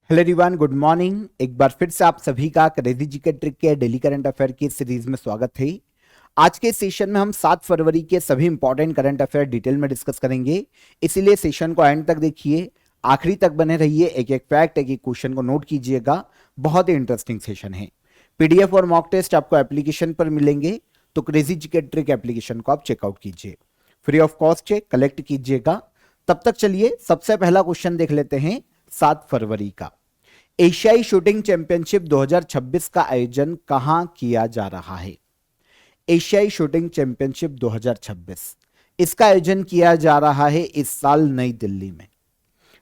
Hello everyone, good morning. एक बार फिर से आप सभी का क्रेजी जीके ट्रिक के डेली करंट अफेयर की सीरीज में स्वागत है। आज के सेशन में हम 7 फरवरी के सभी इंपॉर्टेंट करंट अफेयर डिटेल में डिस्कस करेंगे, इसीलिए सेशन को एंड तक देखिए, आखिरी तक बने रहिए। एक एक फैक्ट, एक एक क्वेश्चन को नोट कीजिएगा। बहुत ही इंटरेस्टिंग सेशन है। पीडीएफ और मॉक टेस्ट आपको एप्लीकेशन पर मिलेंगे, तो क्रेजी जीके ट्रिक एप्लीकेशन को आप चेकआउट कीजिए, फ्री ऑफ कॉस्ट है, कलेक्ट कीजिएगा। तब तक चलिए सबसे पहला क्वेश्चन देख लेते हैं 7 फरवरी का। एशियाई शूटिंग चैंपियनशिप 2026 का आयोजन कहां किया जा रहा है? एशियाई शूटिंग चैंपियनशिप 2026 इसका आयोजन किया जा रहा है इस साल नई दिल्ली में।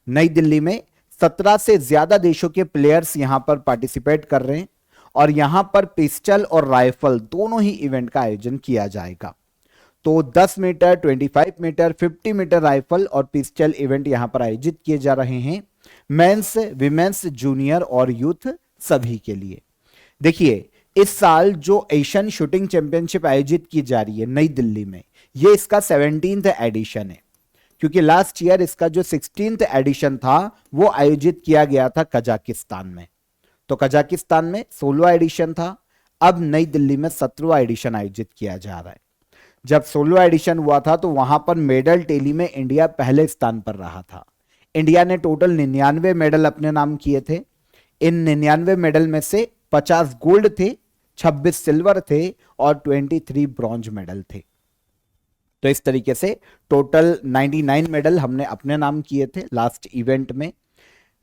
नई दिल्ली में 17 से ज्यादा देशों के प्लेयर्स यहां पर पार्टिसिपेट कर रहे हैं और यहां पर पिस्टल और राइफल दोनों ही इवेंट का आयोजन किया जाएगा। तो 10 मीटर, 25 मीटर, 50 मीटर राइफल और पिस्टल इवेंट यहां पर आयोजित किए जा रहे हैं, मेंस, विमेंस, जूनियर और यूथ सभी के लिए। देखिए, इस साल जो एशियन शूटिंग चैंपियनशिप आयोजित की जा रही है नई दिल्ली में, ये इसका 17th एडिशन है, क्योंकि लास्ट ईयर इसका जो 16th एडिशन था वो आयोजित किया गया था कजाकिस्तान में। तो कजाकिस्तान में 16वां एडिशन था, अब नई दिल्ली में 17वां एडिशन आयोजित किया जा रहा है। जब 16वां एडिशन हुआ था तो वहां पर मेडल टेली में इंडिया पहले स्थान पर रहा था। इंडिया ने टोटल 99 मेडल अपने नाम किए थे। इन 99 मेडल में से 50 गोल्ड थे, 26 सिल्वर थे और 23 ब्रॉन्ज मेडल थे। तो इस तरीके से टोटल 99 मेडल हमने अपने नाम किए थे लास्ट इवेंट में।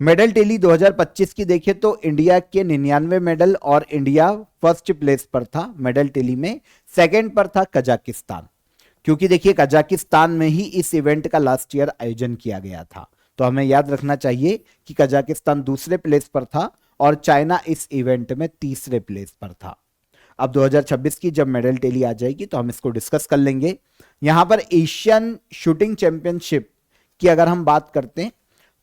मेडल टेली 2025 की देखें तो इंडिया के 99 मेडल और इंडिया फर्स्ट प्लेस पर था मेडल टेली में। सेकंड पर था कजाकिस्तान, क्योंकि देखिए कजाकिस्तान में ही इस इवेंट का लास्ट ईयर आयोजन किया गया था। तो हमें याद रखना चाहिए कि कजाकिस्तान दूसरे प्लेस पर था और चाइना इस इवेंट में तीसरे प्लेस पर था। अब 2026 की जब मेडल टेली आ जाएगी तो हम इसको डिस्कस कर लेंगे। यहां पर एशियन शूटिंग चैंपियनशिप की अगर हम बात करते हैं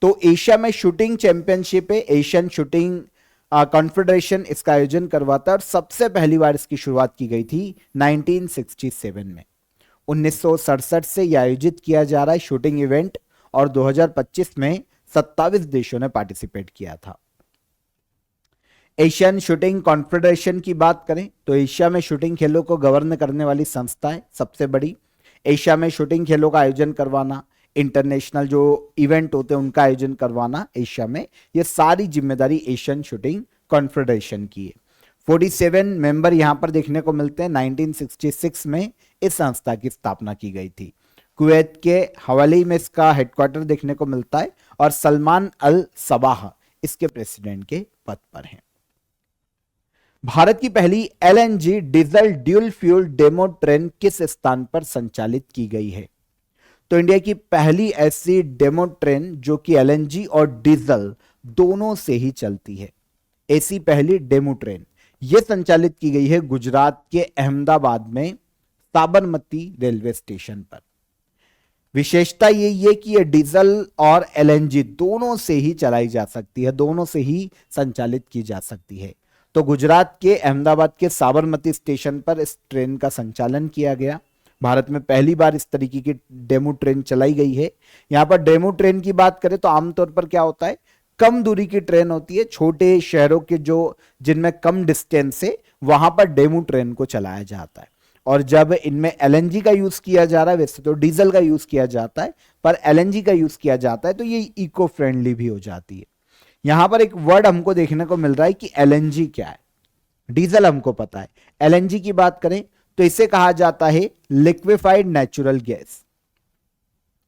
तो एशिया में शूटिंग चैंपियनशिप है, एशियन शूटिंग कॉन्फेडरेशन इसका आयोजन करवाता है और सबसे पहली बार इसकी शुरुआत की गई थी 1967 में। 1967 से यह आयोजित किया जा रहा है शूटिंग इवेंट और 2025 में 27 देशों ने पार्टिसिपेट किया था। एशियन शूटिंग कॉन्फेडरेशन की बात करें तो एशिया में शूटिंग खेलों को गवर्न करने वाली संस्था है सबसे बड़ी। एशिया में शूटिंग खेलों का आयोजन करवाना, इंटरनेशनल जो इवेंट होते हैं उनका आयोजन करवाना एशिया में, ये सारी जिम्मेदारी एशियन शूटिंग कॉन्फेडरेशन की है। 47 मेंबर यहां पर देखने को मिलते हैं। 1966 में इस संस्था की स्थापना की गई थी। कुवैत के हवाले में इसका हेडक्वार्टर देखने को मिलता है और सलमान अल सबाह इसके प्रेसिडेंट के पद पर हैं। भारत की पहली LNG diesel dual fuel demo train किस स्थान पर संचालित की गई है? तो इंडिया की पहली ऐसी डेमो ट्रेन जो कि एलएनजी और डीजल दोनों से ही चलती है, ऐसी पहली डेमो ट्रेन यह संचालित की गई है गुजरात के अहमदाबाद में साबरमती रेलवे स्टेशन पर। विशेषता यही है कि यह डीजल और एलएनजी दोनों से ही चलाई जा सकती है, दोनों से ही संचालित की जा सकती है। तो गुजरात के अहमदाबाद के साबरमती स्टेशन पर इस ट्रेन का संचालन किया गया। भारत में पहली बार इस तरीके की डेमो ट्रेन चलाई गई है। यहां पर डेमो ट्रेन की बात करें तो आमतौर पर क्या होता है, कम दूरी की ट्रेन होती है, छोटे शहरों के जो जिनमें कम डिस्टेंस है वहां पर डेमो ट्रेन को चलाया जाता है। और जब इनमें एलएनजी का यूज किया जा रहा है, वैसे तो डीजल का यूज किया जाता है पर एलएनजी का यूज किया जाता है तो ये इको फ्रेंडली भी हो जाती है। यहां पर एक वर्ड हमको देखने को मिल रहा है कि एलएनजी क्या है। डीजल हमको पता है, एलएनजी की बात करें तो इसे कहा जाता है लिक्विफाइड नेचुरल गैस।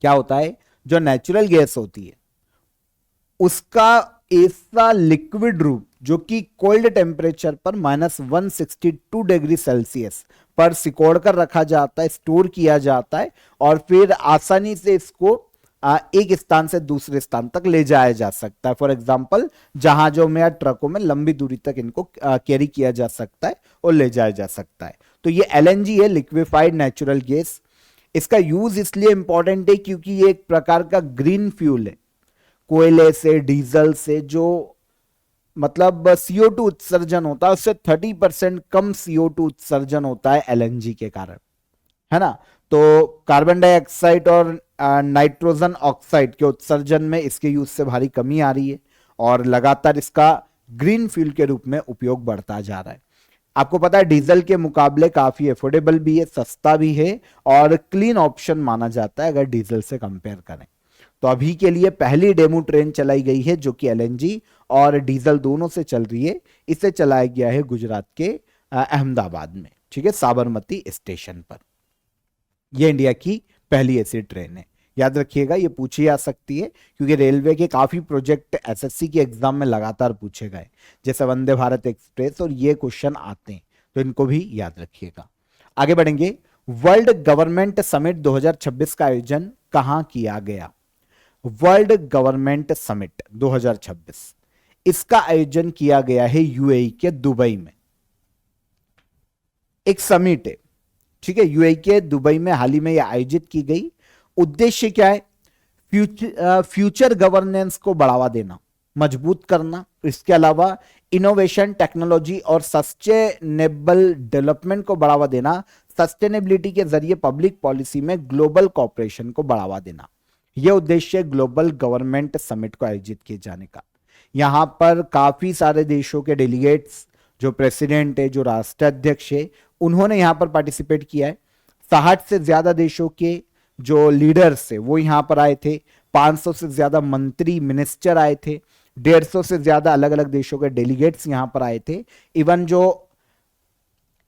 क्या होता है, जो नेचुरल गैस होती है उसका ऐसा लिक्विड रूप जो कि कोल्ड टेम्परेचर पर -162 डिग्री सेल्सियस पर सिकोड़ कर रखा जाता है, स्टोर किया जाता है और फिर आसानी से इसको एक स्थान से दूसरे स्थान तक ले जाया जा सकता है। फॉर एग्जाम्पल जहाजों में या ट्रकों में लंबी दूरी तक इनको कैरी किया जा सकता है और ले जाया जा सकता है। तो ये एलएनजी है, लिक्विफाइड नेचुरल गैस। इसका यूज इसलिए इंपॉर्टेंट है क्योंकि ये एक प्रकार का ग्रीन फ्यूल है। कोयले से, डीजल से जो मतलब CO2 उत्सर्जन होता है उससे 30% कम CO2 उत्सर्जन होता है एलएनजी के कारण, है ना। तो कार्बन डाइऑक्साइड और नाइट्रोजन ऑक्साइड के उत्सर्जन में इसके यूज से भारी कमी आ रही है और लगातार इसका ग्रीन फ्यूल के रूप में उपयोग बढ़ता जा रहा है। आपको पता है डीजल के मुकाबले काफी अफोर्डेबल भी है, सस्ता भी है और क्लीन ऑप्शन माना जाता है अगर डीजल से कंपेयर करें। तो अभी के लिए पहली डेमो ट्रेन चलाई गई है जो कि एलएनजी और डीजल दोनों से चल रही है। इसे चलाया गया है गुजरात के अहमदाबाद में, ठीक है, साबरमती स्टेशन पर। यह इंडिया की पहली ऐसी ट्रेन है। याद रखिएगा, ये पूछी जा सकती है क्योंकि रेलवे के काफी प्रोजेक्ट एसएससी के एग्जाम में लगातार पूछे गए, जैसे वंदे भारत एक्सप्रेस, और ये क्वेश्चन आते हैं, तो इनको भी याद रखिएगा। आगे बढ़ेंगे। वर्ल्ड गवर्नमेंट समिट 2026 का आयोजन कहां किया गया? वर्ल्ड गवर्नमेंट समिट 2026, इसका आयोजन किया गया है यूएई के दुबई में। एक समिट है, ठीक है, यूएई के दुबई में हाल ही में यह आयोजित की गई। उद्देश्य क्या है? फ्यूचर गवर्नेंस को बढ़ावा देना, मजबूत करना, इसके अलावा इनोवेशन, टेक्नोलॉजी और सस्टेनेबल डेवलपमेंट को बढ़ावा देना, सस्टेनेबिलिटी के जरिए पब्लिक पॉलिसी में ग्लोबल कॉपरेशन को बढ़ावा देना। यह उद्देश्य है ग्लोबल गवर्नमेंट समिट को आयोजित किए जाने का। यहां पर काफी सारे देशों के डेलीगेट्स, जो प्रेसिडेंट है, जो राष्ट्राध्यक्ष है, उन्होंने यहां पर पार्टिसिपेट किया है। 60 से ज्यादा देशों के जो लीडर्स है वो यहां पर आए थे। 500 से ज्यादा मंत्री, मिनिस्टर आए थे। 150 से ज्यादा अलग अलग देशों के डेलीगेट्स यहां पर आए थे। इवन जो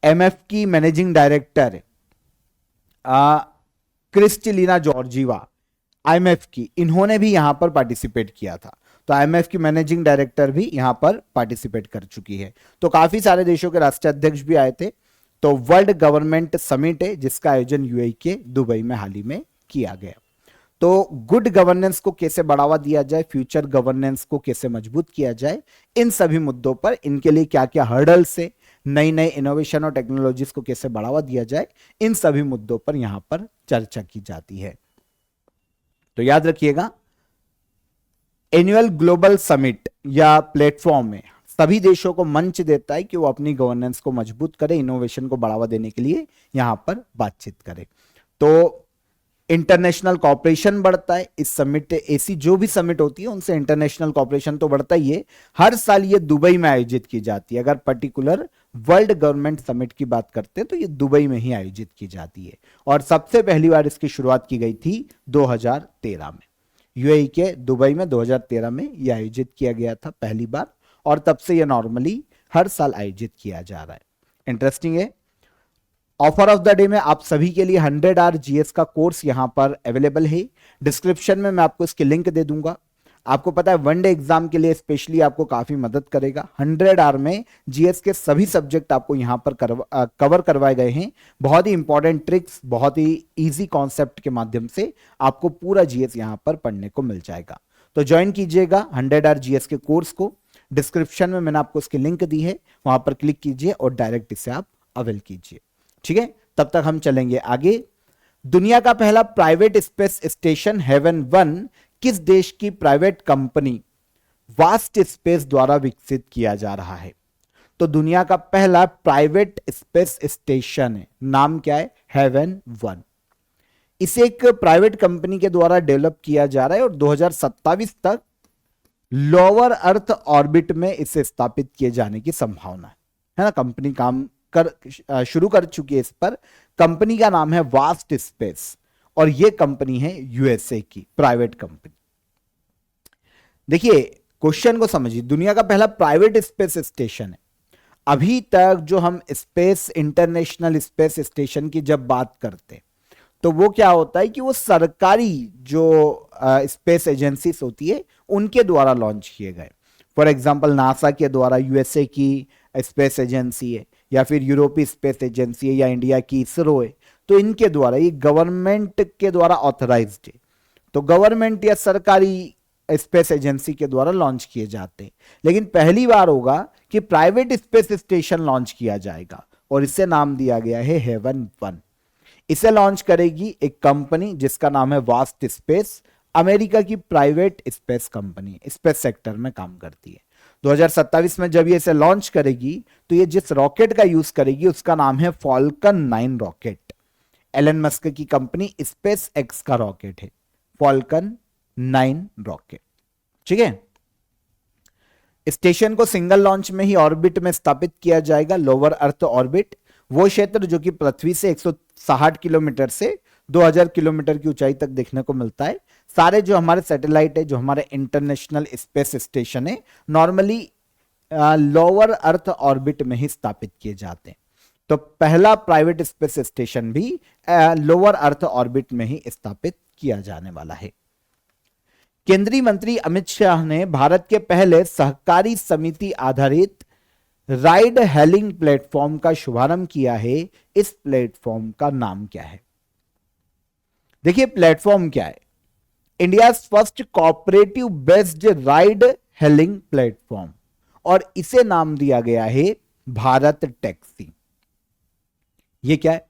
एमएफ की मैनेजिंग डायरेक्टर है क्रिस्टलिना जॉर्जीवा, आईएमएफ की, इन्होंने भी यहां पर पार्टिसिपेट किया था। तो आईएमएफ की मैनेजिंग डायरेक्टर भी यहां पर पार्टिसिपेट कर चुकी है। तो काफी सारे देशों के राष्ट्राध्यक्ष भी आए थे। तो वर्ल्ड गवर्नमेंट समिट है जिसका आयोजन यूएई के दुबई में हाल ही में किया गया। तो गुड गवर्नेंस को कैसे बढ़ावा दिया जाए, फ्यूचर गवर्नेंस को कैसे मजबूत किया जाए, इन सभी मुद्दों पर, इनके लिए क्या क्या हर्डल्स है, नई नई इनोवेशन और टेक्नोलॉजीज को कैसे बढ़ावा दिया जाए, इन सभी मुद्दों पर यहां पर चर्चा की जाती है। तो याद रखिएगा, एनुअल ग्लोबल समिट या प्लेटफॉर्म में सभी देशों को मंच देता है कि वो अपनी गवर्नेंस को मजबूत करे, इनोवेशन को बढ़ावा देने के लिए यहां पर बातचीत करे। तो इंटरनेशनल कॉपरेशन बढ़ता है इस समिट, ऐसी जो भी समिट होती है उनसे इंटरनेशनल कॉपरेशन तो बढ़ता ही है। हर साल ये दुबई में आयोजित की जाती है। अगर पर्टिकुलर वर्ल्ड गवर्नमेंट समिट की बात करते हैं तो ये दुबई में ही आयोजित की जाती है। और सबसे पहली बार इसकी शुरुआत की गई थी 2013 में, यूएई के दुबई में 2013 में यह आयोजित किया गया था पहली बार, और तब से यह नॉर्मली हर साल आयोजित किया जा रहा है। इंटरेस्टिंग है। ऑफर ऑफ द डे में आप सभी के लिए 100 आवर जीएस का कोर्स यहां पर अवेलेबल है। डिस्क्रिप्शन में मैं आपको इसके लिंक दे दूंगा। आपको पता है वनडे एग्जाम के लिए स्पेशली आपको काफी मदद करेगा। 100 आवर में जीएस के सभी सब्जेक्ट आपको यहां पर कवर करवाए गए हैं। बहुत ही इंपॉर्टेंट ट्रिक्स, बहुत ही इजी कॉन्सेप्ट के माध्यम से आपको पूरा जीएस यहां पर पढ़ने को मिल जाएगा। तो ज्वाइन कीजिएगा 100 आवर जीएस के कोर्स को। डिस्क्रिप्शन में मैंने आपको इसकी लिंक दी है, वहां पर क्लिक कीजिए और डायरेक्ट इसे आप अवेल कीजिए। ठीक है, तब तक हम चलेंगे आगे। दुनिया का पहला प्राइवेट स्पेस स्टेशन हेवन 1 किस देश की प्राइवेट कंपनी वास्ट स्पेस द्वारा विकसित किया जा रहा है? तो दुनिया का पहला प्राइवेट स्पेस स्टेशन है, नाम क्या है? हेवन 1। इसे एक प्राइवेट कंपनी के द्वारा डेवलप किया जा रहा है और 2027 तक लोअर अर्थ ऑर्बिट में इसे स्थापित किए जाने की संभावना है ना। कंपनी काम शुरू कर चुकी है इस पर। कंपनी का नाम है वास्ट स्पेस और यह कंपनी है यूएसए की प्राइवेट कंपनी। देखिए क्वेश्चन को समझिए, दुनिया का पहला प्राइवेट स्पेस स्टेशन है। अभी तक जो हम स्पेस, इंटरनेशनल स्पेस स्टेशन की जब बात करते हैं तो वो क्या होता है कि वो सरकारी जो स्पेस एजेंसीज होती है उनके द्वारा लॉन्च किए गए। फॉर एग्जांपल नासा के द्वारा यूएसए की स्पेस एजेंसी है, या फिर यूरोपीय स्पेस एजेंसी है, या इंडिया की इसरो है। तो इनके द्वारा, ये गवर्नमेंट के द्वारा ऑथराइज्ड है। तो गवर्नमेंट या सरकारी स्पेस एजेंसी के द्वारा लॉन्च किए जाते हैं। लेकिन पहली बार होगा कि प्राइवेट स्पेस स्टेशन लॉन्च किया जाएगा और इसे नाम दिया गया है हेवन 1। इसे लॉन्च करेगी एक कंपनी जिसका नाम है वास्ट स्पेस। अमेरिका की private space company, space sector में काम करती है। 2027 में जब ये इसे लॉन्च करेगी तो ये जिस रॉकेट का यूज करेगी उसका नाम है फॉल्कन 9 रॉकेट। एलन मस्क की कंपनी स्पेस एक्स का रॉकेट है फॉल्कन 9 रॉकेट। ठीक है, स्टेशन को सिंगल लॉन्च में ही ऑर्बिट में स्थापित किया जाएगा, लोअर अर्थ ऑर्बिट, वो क्षेत्र जो कि पृथ्वी से 160 किलोमीटर से 2000 किलोमीटर की ऊंचाई तक देखने को मिलता है। सारे जो हमारे सैटेलाइट है, जो हमारे इंटरनेशनल स्पेस स्टेशन है, नॉर्मली लोअर अर्थ ऑर्बिट में ही स्थापित किए जाते हैं। तो पहला प्राइवेट स्पेस स्टेशन भी लोअर अर्थ ऑर्बिट में ही स्थापित किया जाने वाला है। केंद्रीय मंत्री अमित शाह ने भारत के पहले सहकारी समिति आधारित राइड हेलिंग प्लेटफॉर्म का शुभारंभ किया है। इस प्लेटफॉर्म का नाम क्या है? देखिए प्लेटफॉर्म क्या है, India first cooperative based ride hailing platform, और इसे नाम दिया गया है भारत टैक्सी। ये क्या है?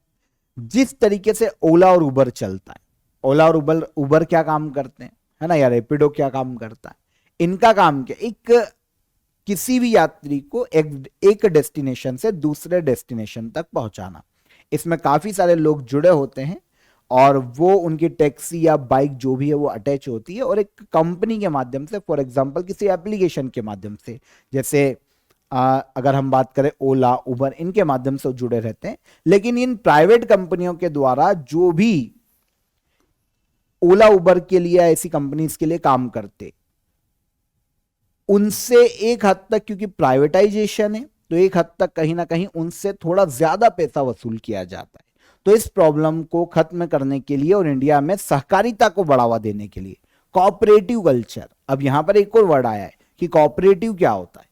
जिस तरीके से ओला और उबर चलता है, ओला और उबर क्या काम करते हैं, है ना यार, रैपिडो क्या काम करता है, इनका काम क्या, एक किसी भी यात्री को एक डेस्टिनेशन से दूसरे डेस्टिनेशन तक पहुंचाना। इसमें काफी सारे लोग जुड़े होते हैं और वो उनकी टैक्सी या बाइक जो भी है वो अटैच होती है और एक कंपनी के माध्यम से, फॉर एग्जांपल किसी एप्लीकेशन के माध्यम से, जैसे अगर हम बात करें ओला उबर, इनके माध्यम से जुड़े रहते हैं। लेकिन इन प्राइवेट कंपनियों के द्वारा जो भी ओला उबर के लिए, ऐसी कंपनीज के लिए काम करते, उनसे एक हद तक, क्योंकि प्राइवेटाइजेशन है तो एक हद तक कहीं ना कहीं उनसे थोड़ा ज्यादा पैसा वसूल किया जाता है। तो इस प्रॉब्लम को खत्म करने के लिए और इंडिया में सहकारिता को बढ़ावा देने के लिए कोऑपरेटिव कल्चर, अब यहां पर एक और वर्ड आया है कि कोऑपरेटिव क्या होता है,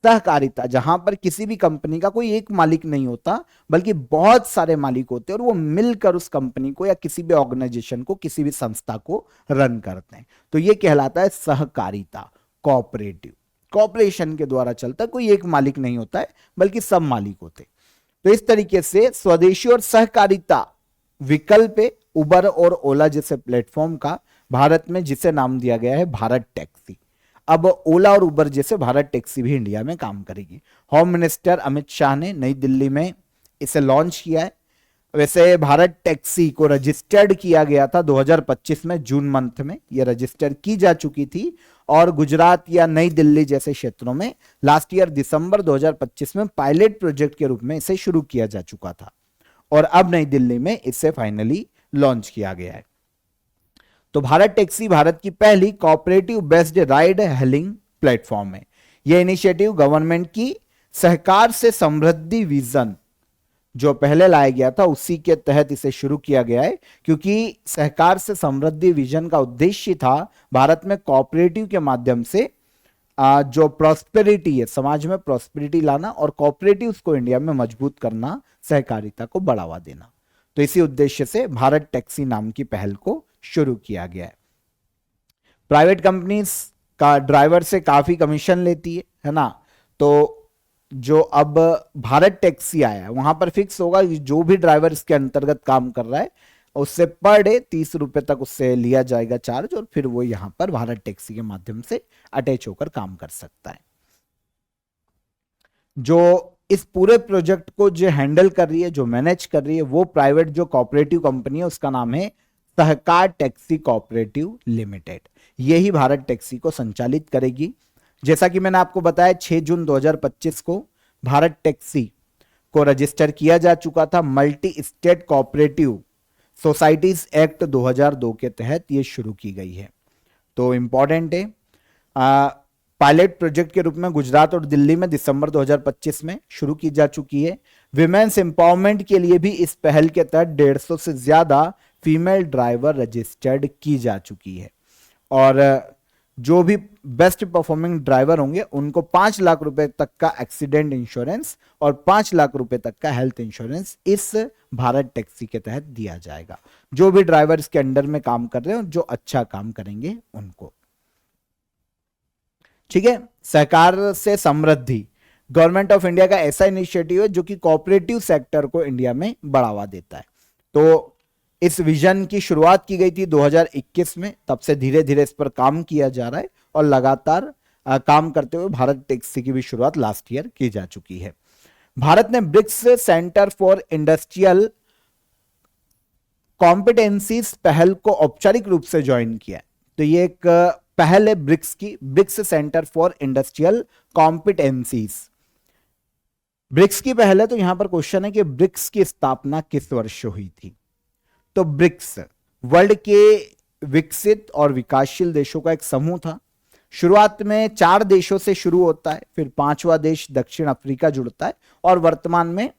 सहकारिता, जहां पर किसी भी कंपनी का कोई एक मालिक नहीं होता बल्कि बहुत सारे मालिक होते हैं और वो मिलकर उस कंपनी को या किसी भी ऑर्गेनाइजेशन को, किसी भी संस्था को रन करते हैं। तो ये कहलाता है सहकारिता, कोऑपरेटिव, कोऑपरेशन के द्वारा चलता है, कोई एक मालिक नहीं होता है बल्कि सब मालिक होते। तो इस तरीके से स्वदेशी और सहकारिता विकल्प है उबर और ओला जैसे प्लेटफॉर्म का भारत में, जिसे नाम दिया गया है भारत टैक्सी। अब ओला और उबर जैसे भारत टैक्सी भी इंडिया में काम करेगी। होम मिनिस्टर अमित शाह ने नई दिल्ली में इसे लॉन्च किया है। वैसे भारत टैक्सी को रजिस्टर्ड किया गया था 2025 में, जून मंथ में यह रजिस्टर की जा चुकी थी और गुजरात या नई दिल्ली जैसे क्षेत्रों में लास्ट ईयर दिसंबर 2025 में पायलट प्रोजेक्ट के रूप में इसे शुरू किया जा चुका था और अब नई दिल्ली में इसे फाइनली लॉन्च किया गया है। तो भारत टैक्सी भारत की पहली cooperative based ride hailing platform है। यह इनिशिएटिव गवर्नमेंट की सहकार से समृद्धि विजन जो पहले लाया गया था उसी के तहत इसे शुरू किया गया है, क्योंकि सहकार से समृद्धि विजन का उद्देश्य था भारत में कोऑपरेटिव के माध्यम से जो प्रॉस्पेरिटी है, समाज में प्रॉस्पेरिटी लाना और कोऑपरेटिव्स को इंडिया में मजबूत करना, सहकारिता को बढ़ावा देना। तो इसी उद्देश्य से भारत टैक्सी नाम की पहल को शुरू किया गया है। प्राइवेट कंपनीज का ड्राइवर से काफी कमीशन लेती है ना, तो जो अब भारत टैक्सी आया है वहां पर फिक्स होगा कि जो भी ड्राइवर इसके अंतर्गत काम कर रहा है उससे पर डे 30 रुपए तक उससे लिया जाएगा चार्ज, और फिर वो यहां पर भारत टैक्सी के माध्यम से अटैच होकर काम कर सकता है। जो इस पूरे प्रोजेक्ट को जो हैंडल कर रही है, जो मैनेज कर रही है, वो प्राइवेट जो कोऑपरेटिव कंपनी है उसका नाम है सहकार टैक्सी कोऑपरेटिव लिमिटेड। यही भारत टैक्सी को संचालित करेगी। जैसा कि मैंने आपको बताया 6 जून 2025 को भारत टैक्सी को रजिस्टर किया जा चुका था। Multi state cooperative societies act 2002 के तहत यह शुरू की गई है। तो इंपॉर्टेंट है, पायलट प्रोजेक्ट के रूप में गुजरात और दिल्ली में दिसंबर 2025 में शुरू की जा चुकी है। विमेन्स एम्पावरमेंट के लिए भी इस पहल के तहत 150 से ज्यादा फीमेल ड्राइवर रजिस्टर्ड की जा चुकी है और जो भी बेस्ट परफॉर्मिंग ड्राइवर होंगे उनको 5 लाख रुपए तक का एक्सीडेंट इंश्योरेंस और 5 लाख रुपए तक का हेल्थ इंश्योरेंस इस भारत टैक्सी के तहत दिया जाएगा। जो भी ड्राइवर इसके अंडर में काम कर रहे हैं, जो अच्छा काम करेंगे उनको। ठीक है, सहकार से समृद्धि गवर्नमेंट ऑफ इंडिया का ऐसा इनिशिएटिव है जो कि कोऑपरेटिव सेक्टर को इंडिया में बढ़ावा देता है। तो इस विजन की शुरुआत की गई थी 2021 में, तब से धीरे धीरे इस पर काम किया जा रहा है और लगातार काम करते हुए भारत टैक्सी की भी शुरुआत लास्ट ईयर की जा चुकी है। भारत ने BRICS centre for industrial competencies पहल को औपचारिक रूप से ज्वाइन किया है। तो ये एक पहले BRICS centre for industrial competencies. BRICS की पहले तो यहां पर क्वेश्चन है कि ब्रिक्स की स्थापना किस वर्ष हुई थी। तो ब्रिक्स वर्ल्ड के विकसित और विकासशील देशों का एक समूह था। शुरुआत में 4 देशों से शुरू होता है, फिर 5वां देश दक्षिण अफ्रीका जुड़ता है और वर्तमान में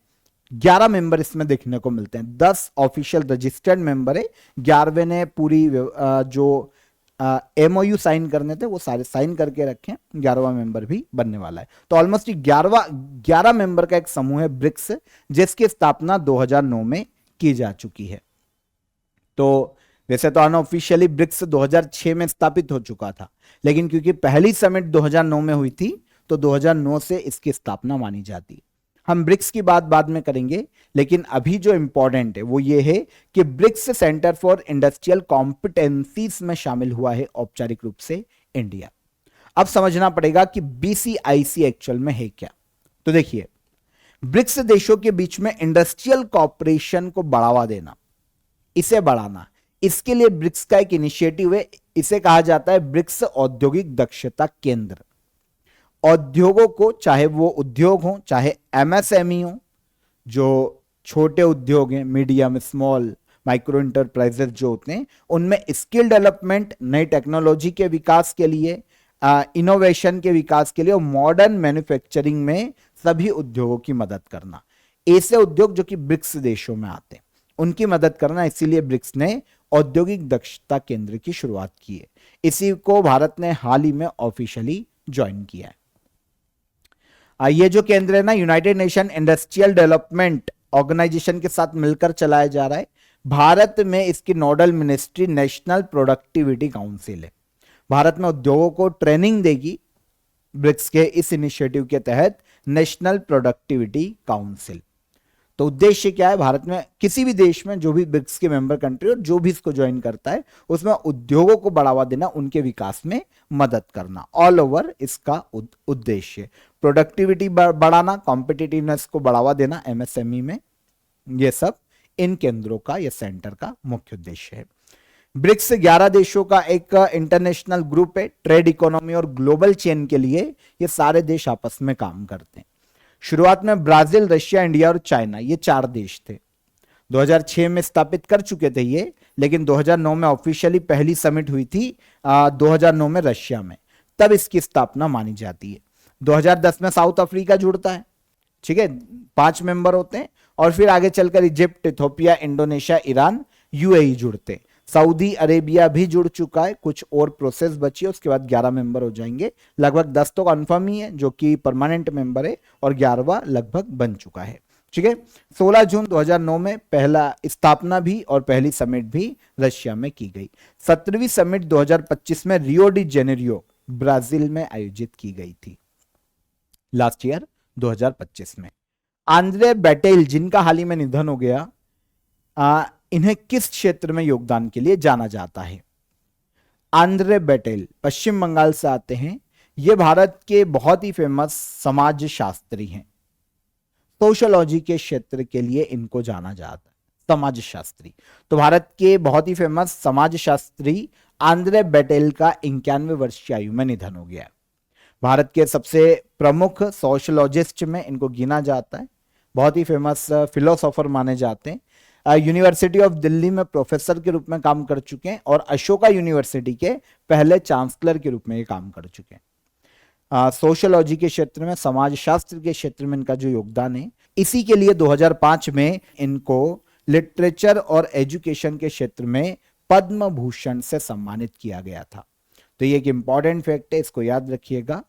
11 मेंबर इसमें देखने को मिलते हैं। 10 ऑफिशियल रजिस्टर्ड मेंबर है, 11वें ने पूरी जो एमओयू साइन करने थे वो सारे साइन करके रखे, 11वां मेंबर भी बनने वाला है। तो ऑलमोस्ट 11 मेंबर का एक समूह है ब्रिक्स, जिसकी स्थापना 2009 में की जा चुकी है। तो वैसे तो अनऑफिशियली ब्रिक्स 2006 में स्थापित हो चुका था, लेकिन क्योंकि पहली समिट 2009 में हुई थी तो 2009 से इसकी स्थापना मानी जाती है। हम ब्रिक्स की बात बाद में करेंगे, लेकिन अभी जो इंपॉर्टेंट है वो ये है कि BRICS centre for industrial competencies में शामिल हुआ है औपचारिक रूप से इंडिया। अब समझना पड़ेगा कि बीसीआईसी एक्चुअल में है क्या। तो देखिए, ब्रिक्स देशों के बीच में इंडस्ट्रियल कॉपरेशन को बढ़ावा देना, इसे बढ़ाना, इसके लिए ब्रिक्स का एक इनिशिएटिव है। इसे कहा जाता है ब्रिक्स औद्योगिक दक्षता केंद्र। उद्योगों को, चाहे वो उद्योग हो चाहे एमएसएमई हो, जो छोटे उद्योग हैं, मीडियम स्मॉल माइक्रो इंटरप्राइजेस जो होते हैं, उनमें स्किल डेवलपमेंट, नई टेक्नोलॉजी के विकास के लिए, इनोवेशन के विकास के लिए और मॉडर्न मैन्युफैक्चरिंग में सभी उद्योगों की मदद करना। ऐसे उद्योग जो कि ब्रिक्स देशों में आते हैं उनकी मदद करना, इसीलिए ब्रिक्स ने औद्योगिक दक्षता केंद्र की शुरुआत की है। इसी को भारत ने हाल ही में ऑफिशियली ज्वाइन किया है। ये जो केंद्र है ना, united nation industrial development organisation के साथ मिलकर चलाया जा रहा है। भारत में इसकी nodal ministry national productivity council है। भारत में उद्योगों को ट्रेनिंग देगी ब्रिक्स के इस इनिशिएटिव के तहत नेशनल प्रोडक्टिविटी काउंसिल। तो उद्देश्य क्या है, भारत में किसी भी देश में जो भी ब्रिक्स के मेंबर कंट्री और जो भी इसको ज्वाइन करता है उसमें उद्योगों को बढ़ावा देना, उनके विकास में मदद करना, ऑल ओवर इसका उद्देश्य। प्रोडक्टिविटी बढ़ाना, कॉम्पिटिटिवनेस को बढ़ावा देना एमएसएमई में, ये सब इन केंद्रों का, ये सेंटर का मुख्य उद्देश्य है। ब्रिक्स 11 देशों का एक इंटरनेशनल ग्रुप है। ट्रेड इकोनॉमी और ग्लोबल चेन के लिए ये सारे देश आपस में काम करते हैं। शुरुआत में ब्राजील, रशिया, इंडिया और चाइना, ये 4 देश थे। 2006 में स्थापित कर चुके थे ये, लेकिन 2009 में ऑफिशियली पहली समिट हुई थी 2009 में रशिया में, तब इसकी स्थापना मानी जाती है। 2010 में साउथ अफ्रीका जुड़ता है, ठीक है, 5 मेंबर होते हैं, और फिर आगे चलकर Egypt, Ethiopia, Indonesia, Iran, UAE जुड़ते हैं। सऊदी अरेबिया भी जुड़ चुका है, कुछ और प्रोसेस बची है, उसके बाद 11 मेंबर हो जाएंगे। लगभग 10 तो कंफर्म ही है जो कि परमानेंट मेंबर है, और 11वां लगभग बन चुका है, ठीक है। 16 जून 2009 में पहला स्थापना भी और पहली समिट भी रशिया में की गई। 17वीं समिट 2025 में रियो डी जेनेरियो, ब्राजील में आयोजित की गई थी लास्ट ईयर 2025 में। आंद्रे बेटेल, जिनका हाल ही में निधन हो गया, इन्हें किस क्षेत्र में योगदान के लिए जाना जाता है? आंद्रे बेटेल पश्चिम बंगाल से आते हैं। ये भारत के बहुत ही फेमस समाज शास्त्री हैं। सोशियोलॉजी के क्षेत्र के लिए इनको जाना जाता है, समाज शास्त्री। तो भारत के बहुत ही फेमस समाज शास्त्री आंद्रे बेटेल का 91 वर्ष की आयु में निधन हो गया। भारत के सबसे प्रमुख सोशियोलॉजिस्ट में इनको गिना जाता है। बहुत ही फेमस फिलोसोफर माने जाते हैं। यूनिवर्सिटी ऑफ दिल्ली में प्रोफेसर के रूप में काम कर चुके हैं और अशोका यूनिवर्सिटी के पहले चांसलर के रूप में ये काम कर चुके हैं। सोशियोलॉजी के क्षेत्र में, समाज शास्त्र के क्षेत्र में इनका जो योगदान है, इसी के लिए 2005 में इनको लिटरेचर और एजुकेशन के क्षेत्र में पद्म भूषण से सम्मानित किया गया था। तो ये एक इंपॉर्टेंट फैक्ट है, इसको याद रखिएगा।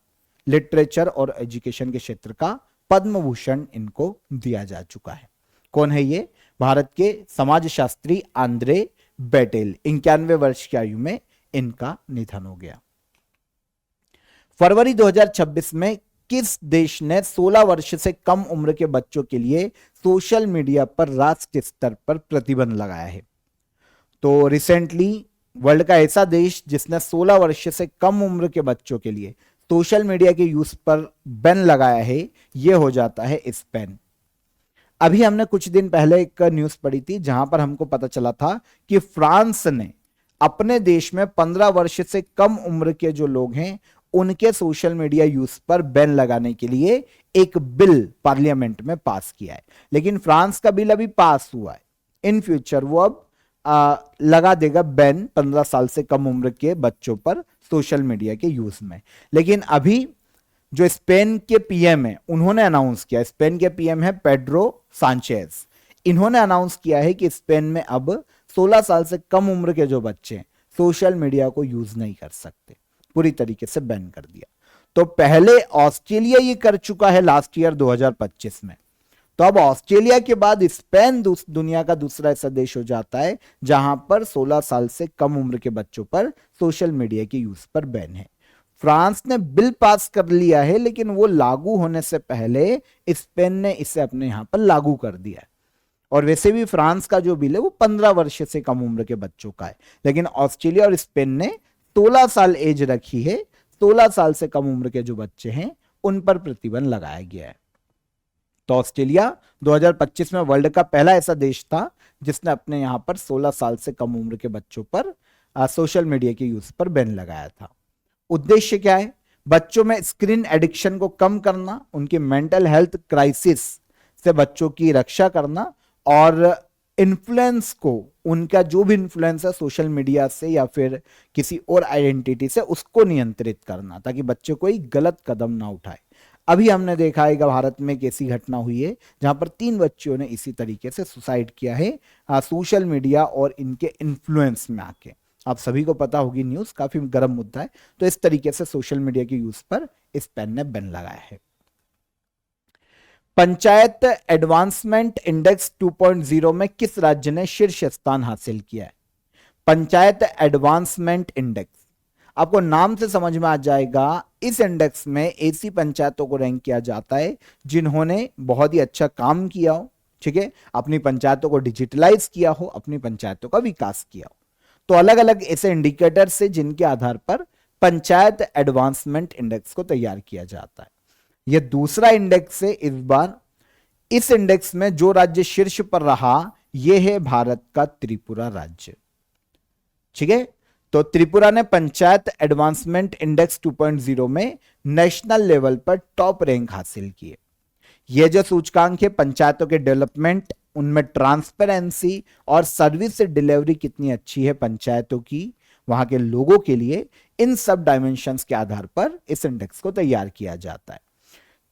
लिटरेचर और एजुकेशन के क्षेत्र का पद्म भूषण इनको दिया जा चुका है। कौन है ये? भारत के समाज शास्त्री आंद्रे बेटेल। 91 वर्ष की आयु में इनका निधन हो गया। फरवरी 2026 में किस देश ने 16 वर्ष से कम उम्र के बच्चों के लिए सोशल मीडिया पर राष्ट्रीय स्तर पर प्रतिबंध लगाया है? तो रिसेंटली वर्ल्ड का ऐसा देश जिसने 16 वर्ष से कम उम्र के बच्चों के लिए सोशल मीडिया के यूज पर बैन लगाया है, यह हो जाता है स्पेन। अभी हमने कुछ दिन पहले एक न्यूज पढ़ी थी जहां पर हमको पता चला था कि फ्रांस ने अपने देश में 15 वर्ष से कम उम्र के जो लोग हैं उनके सोशल मीडिया यूज पर बैन लगाने के लिए एक बिल पार्लियामेंट में पास किया है। लेकिन फ्रांस का बिल अभी पास हुआ है, इन फ्यूचर वो अब लगा देगा बैन 15 साल से कम उम्र के बच्चों पर सोशल मीडिया के यूज में। लेकिन अभी जो स्पेन के पीएम है उन्होंने अनाउंस किया, स्पेन के पीएम है पेड्रो सांचेज, इन्होंने अनाउंस किया है कि स्पेन में अब 16 साल से कम उम्र के जो बच्चे हैं सोशल मीडिया को यूज नहीं कर सकते, पूरी तरीके से बैन कर दिया। तो पहले ऑस्ट्रेलिया ये कर चुका है लास्ट ईयर 2025 में, तो अब ऑस्ट्रेलिया के बाद स्पेन दुनिया का दूसरा ऐसा देश हो जाता है जहां पर 16 साल से कम उम्र के बच्चों पर सोशल मीडिया के यूज पर बैन है। फ्रांस ने बिल पास कर लिया है लेकिन वो लागू होने से पहले स्पेन ने इसे अपने यहां पर लागू कर दिया है। और वैसे भी फ्रांस का जो बिल है वो 15 वर्ष से कम उम्र के बच्चों का है, लेकिन ऑस्ट्रेलिया और स्पेन ने 16 साल एज रखी है। 16 साल से कम उम्र के जो बच्चे हैं उन पर प्रतिबंध लगाया गया है। तो ऑस्ट्रेलिया 2025 में वर्ल्ड का पहला ऐसा देश था जिसने अपने यहां पर 16 साल से कम उम्र के बच्चों पर सोशल मीडिया के यूज पर बैन लगाया था। उद्देश्य क्या है? बच्चों में स्क्रीन एडिक्शन को कम करना, उनकी मेंटल हेल्थ क्राइसिस से बच्चों की रक्षा करना और इन्फ्लुएंस को, उनका जो भी इन्फ्लुएंस है सोशल मीडिया से या फिर किसी और आइडेंटिटी से, उसको नियंत्रित करना ताकि बच्चे कोई गलत कदम ना उठाए। अभी हमने देखा है कि भारत में एक ऐसी घटना हुई है जहां पर 3 बच्चियों ने इसी तरीके से सुसाइड किया है सोशल मीडिया और इनके इन्फ्लुएंस में आके। आप सभी को पता होगी, न्यूज काफी गर्म मुद्दा है। तो इस तरीके से सोशल मीडिया के यूज पर स्पेन ने बैन लगाया है। पंचायत एडवांसमेंट इंडेक्स 2.0 में किस राज्य ने शीर्ष स्थान हासिल किया है? पंचायत एडवांसमेंट इंडेक्स, आपको नाम से समझ में आ जाएगा, इस इंडेक्स में ऐसी पंचायतों को रैंक किया जाता है जिन्होंने बहुत ही अच्छा काम किया हो, ठीक है, अपनी पंचायतों को डिजिटलाइज किया हो, अपनी पंचायतों का विकास किया हो। तो अलग अलग ऐसे इंडिकेटर से जिनके आधार पर पंचायत एडवांसमेंट इंडेक्स को तैयार किया जाता है। यह दूसरा इंडेक्स है इस बार। इस इंडेक्स में जो राज्य शीर्ष पर रहा यह है भारत का त्रिपुरा राज्य, ठीक है। तो त्रिपुरा ने पंचायत एडवांसमेंट इंडेक्स 2.0 में नेशनल लेवल पर टॉप रैंक हासिल किए। यह जो सूचकांक है पंचायतों के डेवलपमेंट, उनमें ट्रांसपेरेंसी और सर्विस डिलीवरी कितनी अच्छी है पंचायतों की, वहां के लोगों के लिए, इन सब डायमेंशंस के आधार पर इस इंडेक्स को तैयार किया जाता है।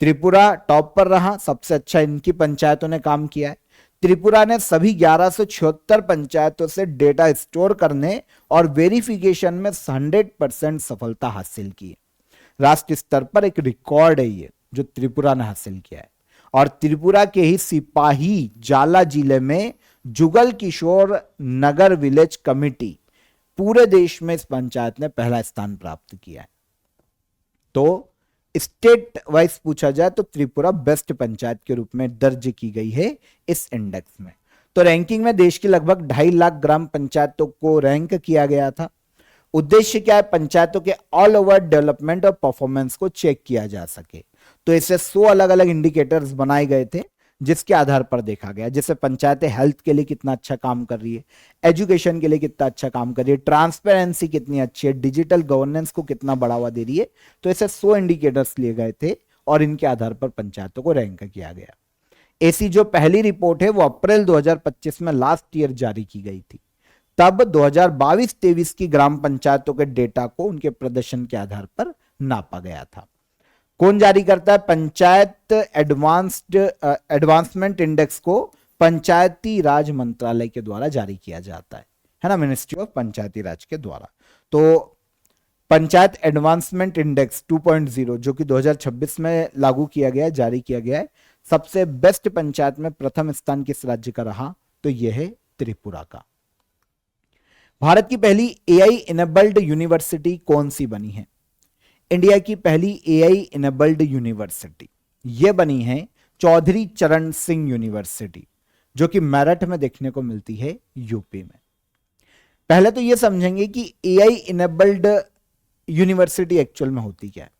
त्रिपुरा टॉप पर रहा, सबसे अच्छा इनकी पंचायतों ने काम किया है। त्रिपुरा ने सभी 1176 पंचायतों से डेटा स्टोर करने और वेरिफिकेशन में 100% सफलता हासिल की। राष्ट्रीय स्तर पर एक रिकॉर्ड है ये जो त्रिपुरा ने हासिल किया है। और त्रिपुरा के ही सिपाही जाला जिले में जुगल किशोर नगर विलेज कमेटी पूरे देश में इस पंचायत ने पहला स्थान प्राप्त किया है। तो स्टेट वाइज पूछा जाए तो त्रिपुरा बेस्ट पंचायत के रूप में दर्ज की गई है इस इंडेक्स में। तो रैंकिंग में देश की लगभग 2.5 लाख ग्राम पंचायतों को रैंक किया गया था। उद्देश्य क्या है? पंचायतों के ऑल ओवर डेवलपमेंट और परफॉर्मेंस को चेक किया जा सके। तो इसे 100 अलग अलग इंडिकेटर्स बनाए गए थे जिसके आधार पर देखा गया, जैसे पंचायतें हेल्थ के लिए कितना अच्छा काम कर रही है, एजुकेशन के लिए कितना अच्छा काम कर रही है, ट्रांसपेरेंसी कितनी अच्छी है, डिजिटल गवर्नेंस को कितना बढ़ावा दे रही है। तो ऐसे 100 इंडिकेटर्स लिए गए थे और इनके आधार पर पंचायतों को रैंक किया गया। ऐसी जो पहली रिपोर्ट है वो अप्रैल 2025 में लास्ट ईयर जारी की गई थी। तब 2022-23 की ग्राम पंचायतों के डेटा को उनके प्रदर्शन के आधार पर नापा गया था। कौन जारी करता है? पंचायत एडवांसमेंट इंडेक्स को पंचायती राज मंत्रालय के द्वारा जारी किया जाता है ना, मिनिस्ट्री ऑफ पंचायती राज के द्वारा। तो पंचायत एडवांसमेंट इंडेक्स 2.0 जो कि 2026 में लागू किया गया है, जारी किया गया है, सबसे बेस्ट पंचायत में प्रथम स्थान किस राज्य का रहा? तो यह है त्रिपुरा का। भारत की पहली एआई इनेबल्ड यूनिवर्सिटी कौन सी बनी है? इंडिया की पहली एआई इनेबल्ड यूनिवर्सिटी यह बनी है चौधरी चरण सिंह यूनिवर्सिटी, जो कि मेरठ में देखने को मिलती है यूपी में। पहले तो यह समझेंगे कि एआई इनेबल्ड यूनिवर्सिटी एक्चुअल में होती क्या है,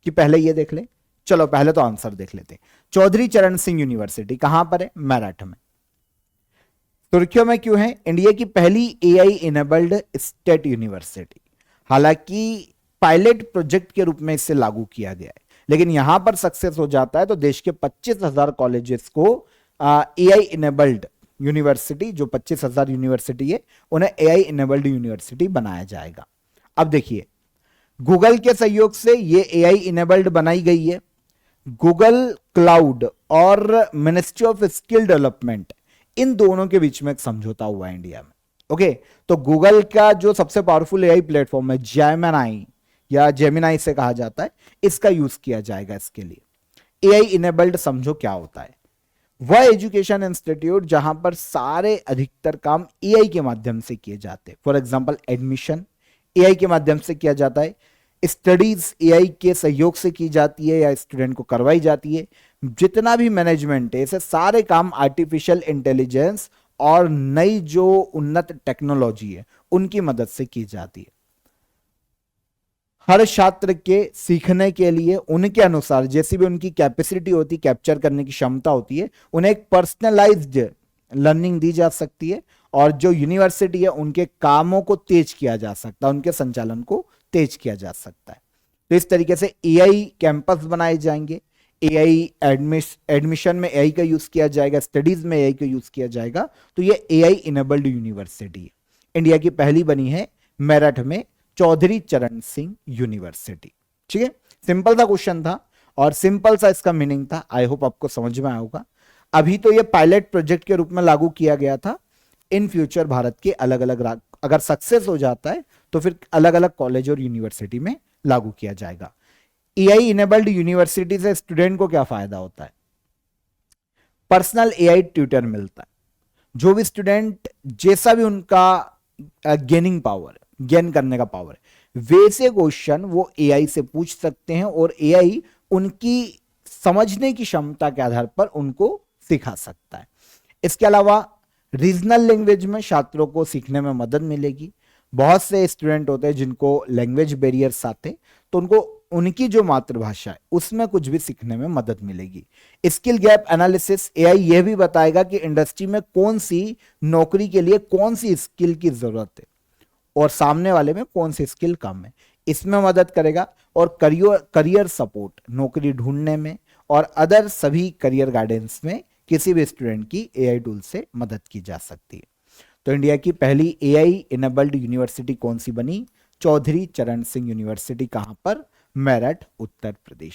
कि पहले यह देख ले। चलो पहले तो आंसर देख लेते हैं। चौधरी चरण सिंह यूनिवर्सिटी कहां पर है? मेरठ में। सुर्खियों में क्यों है? इंडिया की पहली एआई इनेबल्ड स्टेट यूनिवर्सिटी। हालांकि पायलट प्रोजेक्ट के रूप में इसे लागू किया गया है, लेकिन यहां पर सक्सेस हो जाता है तो देश के 25,000 कॉलेजेस को एआई इनेबल्ड यूनिवर्सिटी, जो 25,000 यूनिवर्सिटी है, उन्हें एआई इनेबल्ड यूनिवर्सिटी बनाया जाएगा। अब देखिए, गूगल के सहयोग से ये एआई इनेबल्ड बनाई गई है। गूगल क्लाउड और मिनिस्ट्री ऑफ स्किल डेवलपमेंट, इन दोनों के बीच में एक समझौता हुआ है इंडिया में। ओके, तो गूगल का जो सबसे पावरफुल एआई प्लेटफॉर्म है जेमिनाई, या जेमिनाई से कहा जाता है, इसका यूज किया जाएगा इसके लिए। एआई इनेबल्ड समझो क्या होता है? वह एजुकेशन इंस्टीट्यूट जहां पर सारे अधिकतर काम एआई के माध्यम से किए जाते हैं। फॉर एग्जांपल एडमिशन एआई के माध्यम से किया जाता है, स्टडीज एआई के सहयोग से की जाती है या स्टूडेंट को करवाई जाती है, जितना भी मैनेजमेंट है, ऐसे सारे काम आर्टिफिशियल इंटेलिजेंस और नई जो उन्नत टेक्नोलॉजी है उनकी मदद से की जाती है। हर छात्र के सीखने के लिए उनके अनुसार जैसी भी उनकी कैपेसिटी होती, कैप्चर करने की क्षमता होती है, उन्हें एक पर्सनलाइज्ड लर्निंग दी जा सकती है, और जो यूनिवर्सिटी है उनके कामों को तेज किया जा सकता है, उनके संचालन को तेज किया जा सकता है। तो इस तरीके से एआई कैंपस बनाए जाएंगे, एआई एडमिशन में एआई का यूज किया जाएगा, स्टडीज में एआई का यूज किया जाएगा। तो ये एआई इनेबल्ड यूनिवर्सिटी है, इंडिया की पहली बनी है मेरठ में, चौधरी चरण सिंह यूनिवर्सिटी। ठीक है, सिंपल सा क्वेश्चन था और सिंपल सा इसका मीनिंग था। आई होप आपको समझ में आया होगा। अभी तो ये पायलट प्रोजेक्ट के रूप में लागू किया गया था। इन फ्यूचर भारत के अलग अलग अगर सक्सेस हो जाता है तो फिर अलग अलग कॉलेज और यूनिवर्सिटी में लागू किया जाएगा। एआई इनेबल्ड यूनिवर्सिटी से स्टूडेंट को क्या फायदा होता है? पर्सनल एआई ट्यूटर मिलता है। जो भी स्टूडेंट, जैसा भी उनका गेनिंग पावर, गेन करने का पावर है, वैसे क्वेश्चन वो एआई से पूछ सकते हैं और एआई उनकी समझने की क्षमता के आधार पर उनको सिखा सकता है। इसके अलावा रीजनल लैंग्वेज में छात्रों को सीखने में मदद मिलेगी। बहुत से स्टूडेंट होते हैं जिनको लैंग्वेज बैरियर्स आते, तो उनको उनकी जो मातृभाषा है उसमें कुछ भी सीखने में मदद मिलेगी। स्किल गैप एनालिसिस, एआई यह भी बताएगा कि इंडस्ट्री में कौन सी नौकरी के लिए कौन सी स्किल की जरूरत है और सामने वाले में कौन सी स्किल कम है, इसमें मदद करेगा। और करियर सपोर्ट, नौकरी ढूंढने में और अदर सभी करियर गाइडेंस में किसी भी स्टूडेंट की एआई टूल से मदद की जा सकती है। तो इंडिया की पहली एआई इनेबल्ड यूनिवर्सिटी कौन सी बनी? चौधरी चरण सिंह यूनिवर्सिटी। कहां पर? मेरठ, उत्तर प्रदेश।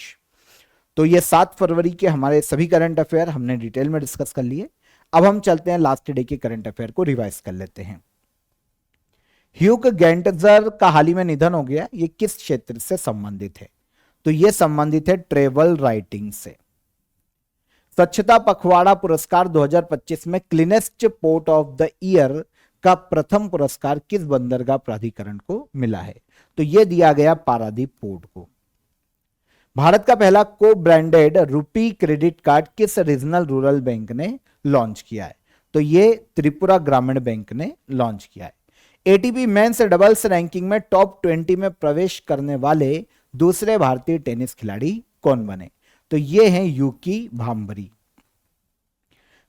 तो ये 7 फरवरी के हमारे सभी करंट अफेयर हमने डिटेल में डिस्कस कर लिए। अब हम चलते हैं लास्ट डे के करंट अफेयर को रिवाइज कर लेते हैं। ह्यूग गेंटजर का हाल ही में निधन हो गया। ये किस क्षेत्र से संबंधित है? तो ये संबंधित है ट्रेवल राइटिंग से। स्वच्छता पखवाड़ा पुरस्कार 2025 में cleanest port of the year का प्रथम पुरस्कार किस बंदरगाह प्राधिकरण को मिला है? तो यह दिया गया पारादीप पोर्ट को। भारत का पहला को ब्रांडेड रुपी क्रेडिट कार्ड किस रीजनल रूरल बैंक ने लॉन्च किया है? तो यह त्रिपुरा ग्रामीण बैंक ने लॉन्च किया है। एटीपी मेंस डबल्स रैंकिंग में टॉप 20 में प्रवेश करने वाले दूसरे भारतीय टेनिस खिलाड़ी कौन बने? तो ये हैं यूकी भांबरी।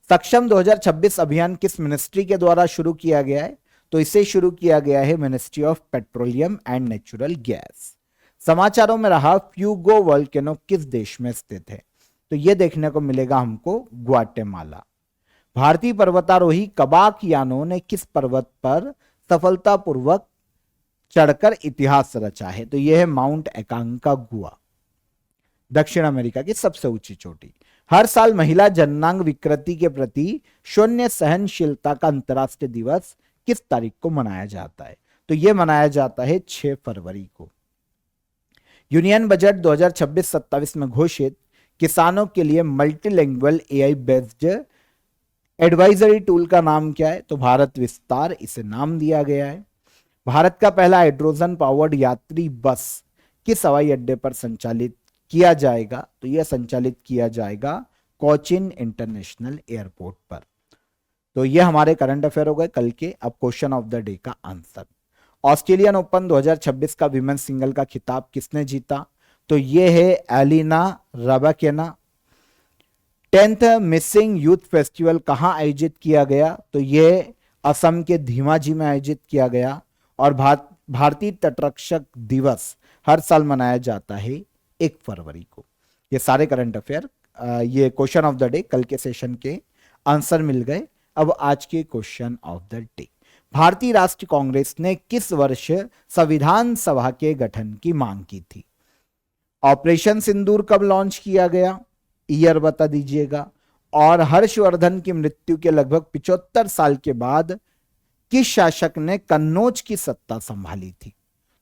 सक्षम 2026 अभियान किस मिनिस्ट्री के द्वारा शुरू किया गया है? तो इसे शुरू किया गया है ministry of petroleum and natural gas. समाचारों में रहा फ्यूगो वोल्केनो किस देश में स्थित है? तो यह देखने को मिलेगा हमको ग्वाटेमाला। भारतीय पर्वतारोही कबाक यानो ने किस पर्वत पर सफलतापूर्वक चढ़कर इतिहास रचा है? तो यह है माउंट एकांकागुआ, दक्षिण अमेरिका की सबसे ऊंची चोटी। हर साल महिला जननांग विकृति के प्रति शून्य सहनशीलता का अंतर्राष्ट्रीय दिवस किस तारीख को मनाया जाता है? तो यह मनाया जाता है 6 फरवरी को। यूनियन बजट 2026-27 में घोषित किसानों के लिए मल्टीलैंग्वेज एआई बेस्ड एडवाइजरी टूल का नाम क्या है? तो भारत विस्तार इसे नाम दिया गया है। भारत का पहला हाइड्रोजन पावर्ड यात्री बस किस हवाई अड्डे पर संचालित किया जाएगा? तो यह संचालित किया जाएगा कोचिन इंटरनेशनल एयरपोर्ट पर। तो ये हमारे करंट अफेयर हो गए कल के। अब क्वेश्चन ऑफ द डे का आंसर। ऑस्ट्रेलियन ओपन 2026 का विमेंस सिंगल का खिताब किसने जीता? तो ये है Elena Rybakina. 10th Mising youth festival कहाँ आयोजित किया गया? तो ये असम के धीमाजी में आयोजित किया गया। और भारतीय तटरक्षक दिवस हर साल मनाया जाता है 1 फरवरी को। ये सारे करंट अफेयर, ये क्वेश्चन ऑफ द डे, कल के सेशन के आंसर मिल गए। अब आज के क्वेश्चन ऑफ द डे, भारतीय राष्ट्रीय कांग्रेस ने किस वर्ष संविधान सभा के गठन की मांग की थी? ऑपरेशन सिंदूर कब लॉन्च किया गया? ईयर बता दीजिएगा। और हर्षवर्धन की मृत्यु के लगभग 75 साल के बाद किस शासक ने कन्नौज की सत्ता संभाली थी?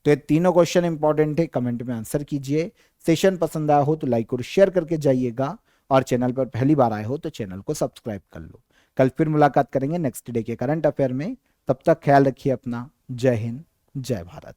तो ये तीनों क्वेश्चन इंपॉर्टेंट है, कमेंट में आंसर कीजिए। सेशन पसंद आया हो तो लाइक और शेयर करके जाइएगा, और चैनल पर पहली बार आए हो तो चैनल को सब्सक्राइब कर लो। कल फिर मुलाकात करेंगे नेक्स्ट डे के करंट अफेयर में। तब तक ख्याल रखिए अपना। जय हिंद, जय भारत।